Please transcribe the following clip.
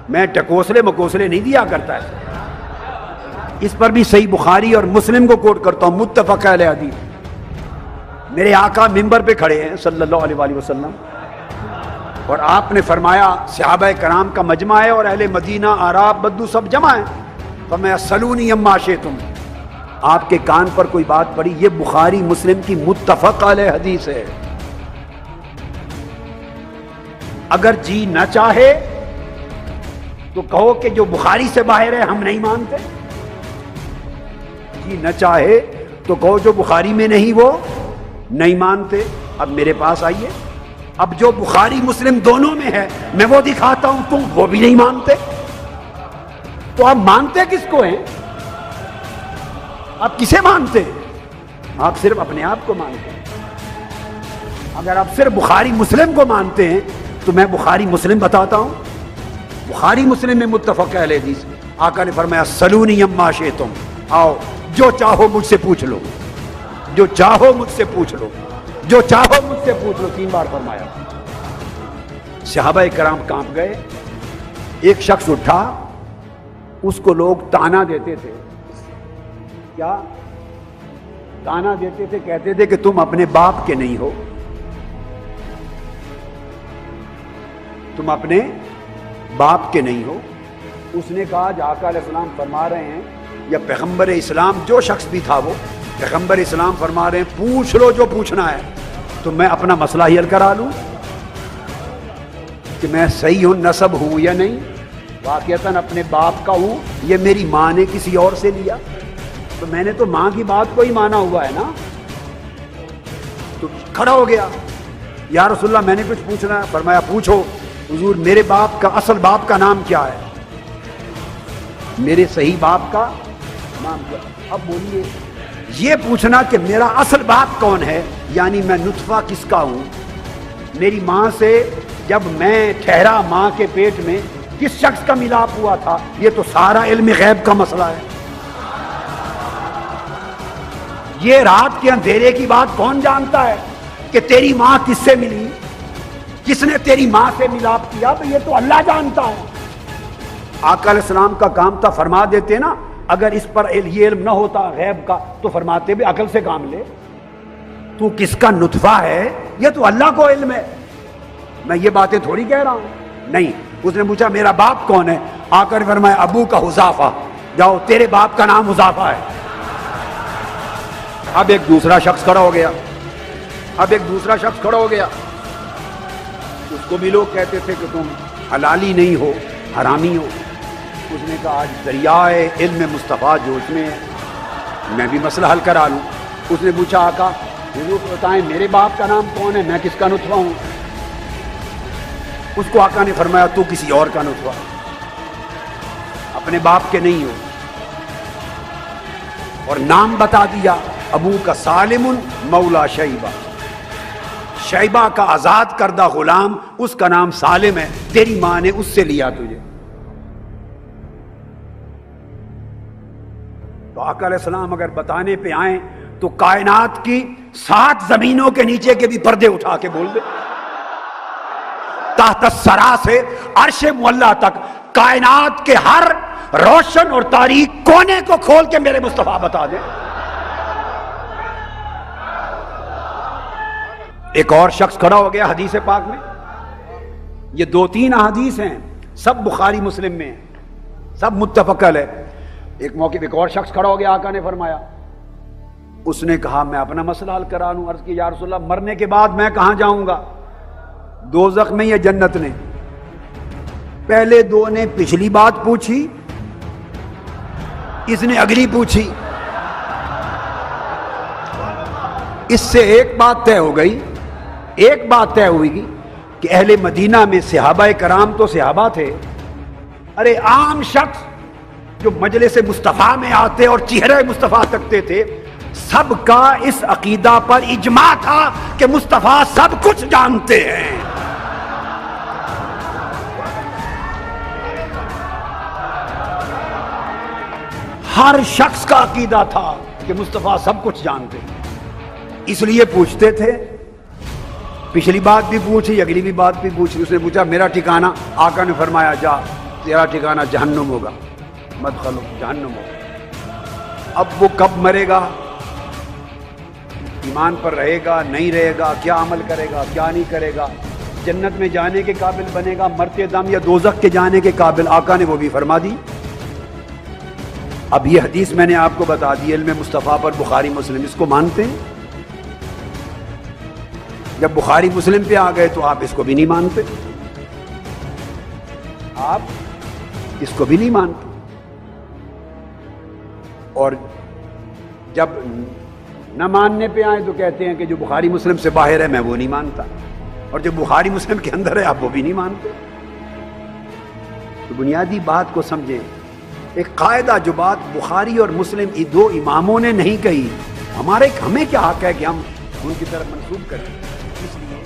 میں ٹکوسلے مکوسلے نہیں دیا کرتا ہے. اس پر بھی صحیح بخاری اور مسلم کو کوٹ کرتا ہوں، متفق علیہ حدیث. میرے آقا ممبر پہ کھڑے ہیں صلی اللہ علیہ وآلہ وسلم، اور آپ نے فرمایا صحابہ کرام کا مجمع ہے اور اہل مدینہ اعراب بدو سب جمع ہیں. فرمایا سلونی اما شئتم. آپ کے کان پر کوئی بات پڑی، یہ بخاری مسلم کی متفق علیہ حدیث ہے. اگر جی نہ چاہے تو کہو کہ جو بخاری سے باہر ہے ہم نہیں مانتے. جی نہ چاہے تو کہو جو بخاری میں نہیں وہ نہیں مانتے. اب میرے پاس آئیے، اب جو بخاری مسلم دونوں میں ہے میں وہ دکھاتا ہوں، تم وہ بھی نہیں مانتے. تو آپ مانتے کس کو ہیں؟ آپ کسے مانتے ہیں؟ آپ صرف اپنے آپ کو مانتے ہیں. اگر آپ صرف بخاری مسلم کو مانتے ہیں تو میں بخاری مسلم بتاتا ہوں. بخاری مسلم میں متفق علیہ حدیث. آقا نے فرمایا سلونی اما شئتم، آؤ جو چاہو مجھ سے پوچھ لو، جو چاہو مجھ سے پوچھ لو، جو چاہو مجھ سے پوچھ لو. 3 بار فرمایا. صحابہ کرام کانپ گئے. ایک شخص اٹھا، اس کو لوگ تانا دیتے تھے. کیا تانا دیتے تھے؟ کہتے تھے کہ تم اپنے باپ کے نہیں ہو، تم اپنے باپ کے نہیں ہو. اس نے کہا جو آقا علیہ السلام فرما رہے ہیں، یا پیغمبر اسلام جو شخص بھی تھا وہ پیغمبر اسلام فرما رہے ہیں پوچھ لو جو پوچھنا ہے، تو میں اپنا مسئلہ ہی حل کرا لوں کہ میں صحیح ہوں، نسب ہوں یا نہیں، واقعتاً اپنے باپ کا ہوں، یہ میری ماں نے کسی اور سے لیا. تو میں نے تو ماں کی بات کو ہی مانا ہوا ہے نا. تو کھڑا ہو گیا، یا رسول اللہ میں نے کچھ پوچھنا ہے. فرمایا پوچھو. حضور میرے باپ کا اصل باپ کا نام کیا ہے؟ میرے صحیح باپ کا نام کیا؟ اب بولیے، یہ پوچھنا کہ میرا اصل باپ کون ہے، یعنی میں نطفہ کس کا ہوں، میری ماں سے جب میں ٹھہرا ماں کے پیٹ میں کس شخص کا ملاپ ہوا تھا، یہ تو سارا علم غیب کا مسئلہ ہے. یہ رات کے اندھیرے کی بات کون جانتا ہے کہ تیری ماں کس سے ملی، کس نے تیری ماں سے ملاپ کیا؟ تو یہ تو اللہ جانتا ہے. آقا علیہ السلام کا کام تھا، فرما دیتے نا. اگر اس پر یہ علم نہ ہوتا غیب کا تو فرماتے بھی عقل سے کام لے. تو کس کا نطفہ ہے یہ تو اللہ کو علم ہے، میں یہ باتیں تھوڑی کہہ رہا ہوں. نہیں، اس نے پوچھا میرا باپ کون ہے؟ آقا نے فرمایا ابو کا حذافہ. جاؤ تیرے باپ کا نام حذافہ ہے. اب ایک دوسرا شخص کھڑا ہو گیا، اس کو بھی لوگ کہتے تھے کہ تم حلالی نہیں ہو، حرامی ہو. اس نے کہا آج دریائے علم مصطفیٰ جوش میں ہے، میں بھی مسئلہ حل کرا لوں. اس نے پوچھا آقا حضور بتائیں میرے باپ کا نام کون ہے، میں کس کا نطفہ ہوں؟ اس کو آقا نے فرمایا تو کسی اور کا نطفہ، اپنے باپ کے نہیں ہو. اور نام بتا دیا، ابو کا سالم مولا شیبہ، شیبہ کا آزاد کردہ غلام، اس کا نام سالم ہے، تیری ماں نے اس سے لیا تجھے. تو آقا علیہ السلام اگر بتانے پہ آئیں تو کائنات کی 7 زمینوں کے نیچے کے بھی پردے اٹھا کے بول دے. تحت الثری سے عرش معلی تک کائنات کے ہر روشن اور تاریک کونے کو کھول کے میرے مصطفیٰ بتا دے. ایک اور شخص کھڑا ہو گیا حدیث پاک میں. یہ 2-3 احادیث ہیں، سب بخاری مسلم میں ہیں، سب متفق ہے. ایک موقع ایک اور شخص کھڑا ہو گیا، آقا نے فرمایا، اس نے کہا میں اپنا مسئلہ حل کرا لوں. عرض کی یا رسول اللہ مرنے کے بعد میں کہاں جاؤں گا، دوزخ میں یا جنت میں؟ پہلے 2 نے پچھلی بات پوچھی، اس نے اگلی پوچھی. اس سے ایک بات طے ہو گئی، ایک بات طے ہوئی گی کہ اہل مدینہ میں صحابہ کرام تو صحابہ تھے، ارے عام شخص جو مجلس مصطفیٰ میں آتے اور چہرے مصطفیٰ تکتے تھے، سب کا اس عقیدہ پر اجماع تھا کہ مصطفیٰ سب کچھ جانتے ہیں. ہر شخص کا عقیدہ تھا کہ مصطفیٰ سب کچھ جانتے ہیں، اس لیے پوچھتے تھے. پچھلی بات بھی پوچھی، اگلی بھی بات بھی پوچھی. اس نے پوچھا میرا ٹھکانہ، آقا نے فرمایا جا تیرا ٹھکانہ جہنم ہوگا، مدخل جہنم ہوگا۔ اب وہ کب مرے گا، ایمان پر رہے گا نہیں رہے گا، کیا عمل کرے گا کیا نہیں کرے گا، جنت میں جانے کے قابل بنے گا مرتے دم یا دوزخ کے جانے کے قابل، آقا نے وہ بھی فرما دی۔ اب یہ حدیث میں نے آپ کو بتا دی علم مصطفیٰ پر، بخاری مسلم، اس کو مانتے ہیں؟ جب بخاری مسلم پہ آ گئے تو آپ اس کو بھی نہیں مانتے، آپ اس کو بھی نہیں مانتے، اور جب نہ ماننے پہ آئے تو کہتے ہیں کہ جو بخاری مسلم سے باہر ہے میں وہ نہیں مانتا، اور جو بخاری مسلم کے اندر ہے آپ وہ بھی نہیں مانتے۔ تو بنیادی بات کو سمجھیں، ایک قاعدہ جو بات بخاری اور مسلم دو اماموں نے نہیں کہی، ہمیں کیا حق ہے کہ ہم ان کی طرف منسوب کریں؟ اس لیے